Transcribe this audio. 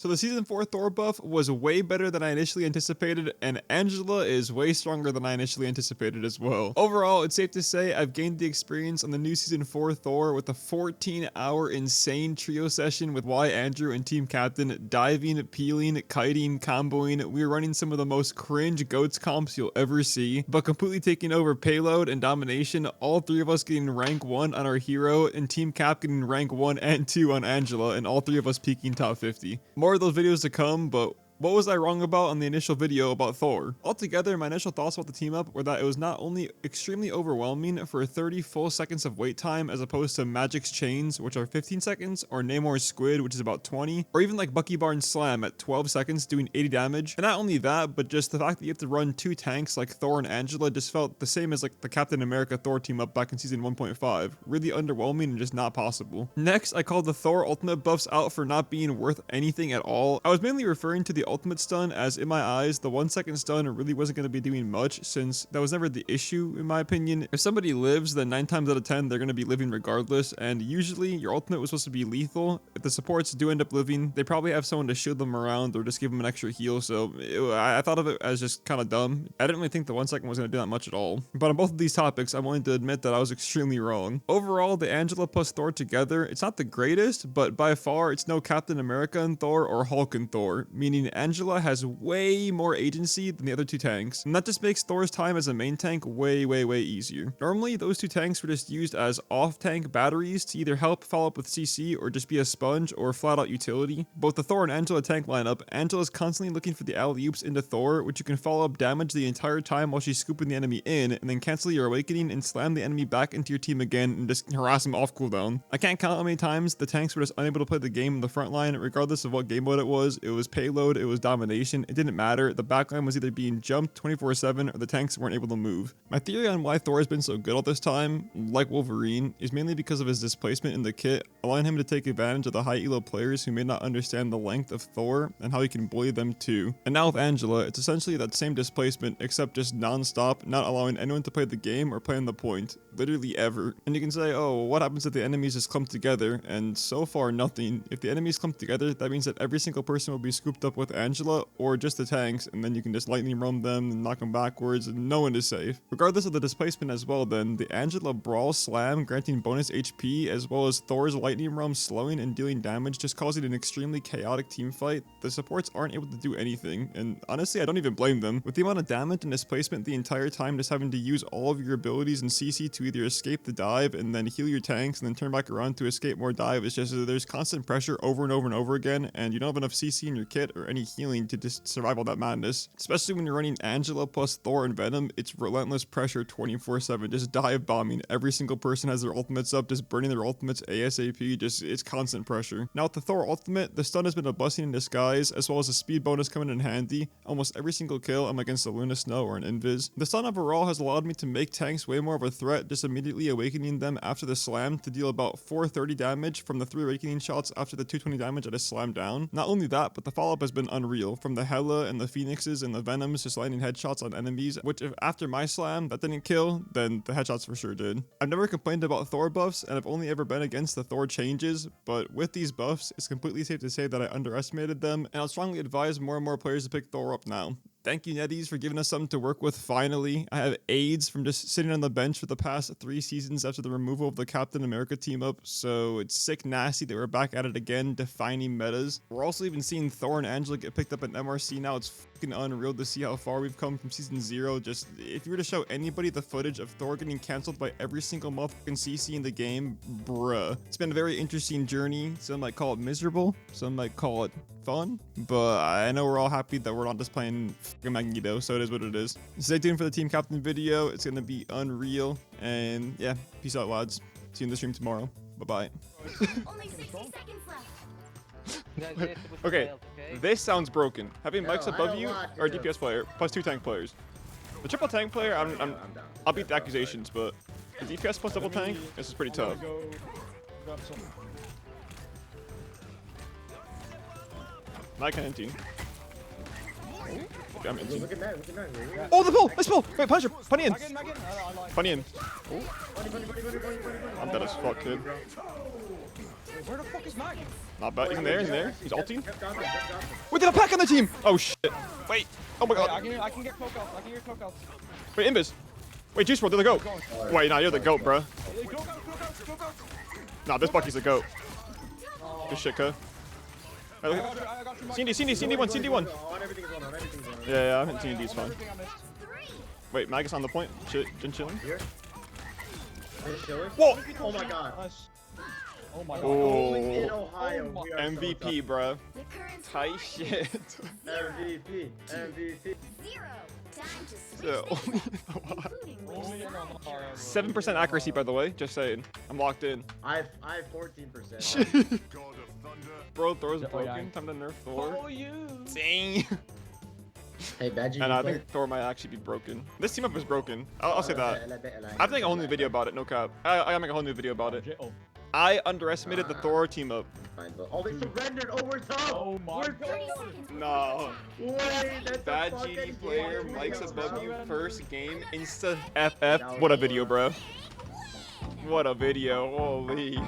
So the Season 4 Thor buff was way better than I initially anticipated, and Angela is way stronger than I initially anticipated as well. Overall, it's safe to say I've gained the experience on the new Season 4 Thor with a 14-hour insane trio session with Y, Andrew, and Team Captain, diving, peeling, kiting, comboing. We were running some of the most cringe goats comps you'll ever see, but completely taking over payload and domination, all three of us getting rank 1 on our hero, and Team Cap getting rank 1 and 2 on Angela, and all three of us peaking top 50. More of those videos to come, but what was I wrong about on the initial video about Thor? Altogether, my initial thoughts about the team up were that it was not only extremely overwhelming for 30 full seconds of wait time as opposed to Magic's Chains, which are 15 seconds, or Namor's Squid, which is about 20, or even like Bucky Barnes' Slam at 12 seconds doing 80 damage. And not only that, but just the fact that you have to run two tanks like Thor and Angela just felt the same as like the Captain America Thor team up back in season 1.5. Really underwhelming and just not possible. Next, I called the Thor ultimate buffs out for not being worth anything at all. I was mainly referring to the ultimate stun, as in my eyes the 1 second stun really wasn't going to be doing much, since that was never the issue in my opinion. If somebody lives, then 9 times out of 10 they're going to be living regardless, and usually your ultimate was supposed to be lethal. If the supports do end up living, they probably have someone to shield them around or just give them an extra heal, so I thought of it as just kind of dumb. I didn't really think the 1 second was going to do that much at all. But on both of these topics, I'm willing to admit that I was extremely wrong. Overall, the Angela plus Thor together, it's not the greatest, but by far it's no Captain America and Thor or Hulk and Thor, meaning Angela has way more agency than the other two tanks, and that just makes Thor's time as a main tank way easier. Normally, those two tanks were just used as off-tank batteries to either help follow up with CC or just be a sponge or flat-out utility. Both the Thor and Angela tank lineup, Angela's constantly looking for the alley-oops into Thor, which you can follow up damage the entire time while she's scooping the enemy in, and then cancel your awakening and slam the enemy back into your team again and just harass him off cooldown. I can't count how many times the tanks were just unable to play the game in the front line, regardless of what game mode it was. It was payload, it was domination, it didn't matter. The backline was either being jumped 24/7 or the tanks weren't able to move. My theory on why Thor has been so good all this time, like Wolverine, is mainly because of his displacement in the kit, allowing him to take advantage of the high elo players who may not understand the length of Thor and how he can bully them too. And now with Angela, it's essentially that same displacement, except just non-stop, not allowing anyone to play the game or play on the point, literally ever. And you can say, oh, what happens if the enemies just clump together? And so far, nothing. If the enemies clump together, that means that every single person will be scooped up with Angela or just the tanks, and then you can just lightning roam them and knock them backwards, and no one is safe. Regardless of the displacement as well, then, the Angela Brawl Slam granting bonus HP, as well as Thor's lightning roam slowing and dealing damage, just causing an extremely chaotic team fight. The supports aren't able to do anything, and honestly, I don't even blame them. With the amount of damage and displacement the entire time, just having to use all of your abilities and CC to either escape the dive and then heal your tanks and then turn back around to escape more dive, it's just there's constant pressure over and over and over again, and you don't have enough CC in your kit or any healing to just survive all that madness. Especially when you're running Angela plus Thor and Venom, it's relentless pressure 24/7, just dive bombing. Every single person has their ultimates up, just burning their ultimates ASAP, just it's constant pressure. Now with the Thor ultimate, the stun has been a blessing in disguise, as well as a speed bonus coming in handy. Almost every single kill I'm against a Luna Snow or an Invis. The stun overall has allowed me to make tanks way more of a threat, just immediately awakening them after the slam to deal about 430 damage from the 3 awakening shots after the 220 damage I just slammed down. Not only that, but the follow-up has been unreal, from the Hela and the Phoenixes and the Venoms just landing headshots on enemies, which if after my slam that didn't kill, then the headshots for sure did. I've never complained about Thor buffs, and I've only ever been against the Thor changes, but with these buffs, it's completely safe to say that I underestimated them, and I'll strongly advise more and more players to pick Thor up now. Thank you, Netties, for giving us something to work with finally. I have AIDS from just sitting on the bench for the past 3 seasons after the removal of the Captain America team up, so it's sick nasty that we're back at it again, defining metas. We're also even seeing Thor and Angela get picked up at MRC now. It's fucking unreal to see how far we've come from season 0. Just, if you were to show anybody the footage of Thor getting cancelled by every single motherfucking CC in the game, bruh. It's been a very interesting journey. Some might call it miserable, some might call it fun, but I know we're all happy that we're not just playing fucking Magneto, so it is what it is. Stay tuned for the Team Captain video. It's gonna be unreal, and yeah, peace out, lads. See you in the stream tomorrow. Bye-bye. Only 60 seconds left. Okay, this sounds broken. Having mics above you or a DPS player, plus 2 tank players. The triple tank player, I'll beat the accusations, but the DPS plus double tank, this is pretty tough. Not canteen. Okay, I'm in. Oh, the pull! Let's pull! Wait, punch her! Punny in! Punny in. Oh. I'm dead as fuck, kid. Where the fuck is Mag? Not bad. He's in there. He's in there. He's ulting. Got them, got them. Wait, there's a pack on the team. Oh shit. Wait. Oh my Wait, god. I can get cloak outs. I can get cloak outs. Wait, Invis. Wait, Juice WRLD, they're the goat. Wait, nah, you're the goat, bro. Hey, cloak outs, cloak outs, cloak outs. Nah, this Bucky's the goat. Good shit, cuz. I got you, Mag. CD1, CD1. On everything's on everything's on. Yeah, I haven't seen these fine. Everything I missed. Wait, Magus on the point. Shit, chilling. Here. Just chilling. Whoa! Oh my god. Nice. Oh my god. Oh. In Ohio, we are so MVP, bro. The current Tight shit. tough. MVP. MVP. 0. Time to switch So, things up, including Only which in side. Ohio. 7% accuracy, by the way. Just saying. I'm locked in. I have 14%. Bro, Thor's Oh, broken. yeah. Time to nerf Thor. Oh, you. Dang. Hey, Badgie. And I think Thor might actually be broken. This team up is broken. I'll say that. I have to make a whole new video about it. No cap. I gotta make a whole new video about it. Oh. I underestimated the Thor team up. Oh, they surrendered over top. Oh my We're god. 30 seconds. No. Wait, that's Bad a fucking GD player, game. Mike's above you, bro. first game, insta FF. What a video, bro. What a video, holy.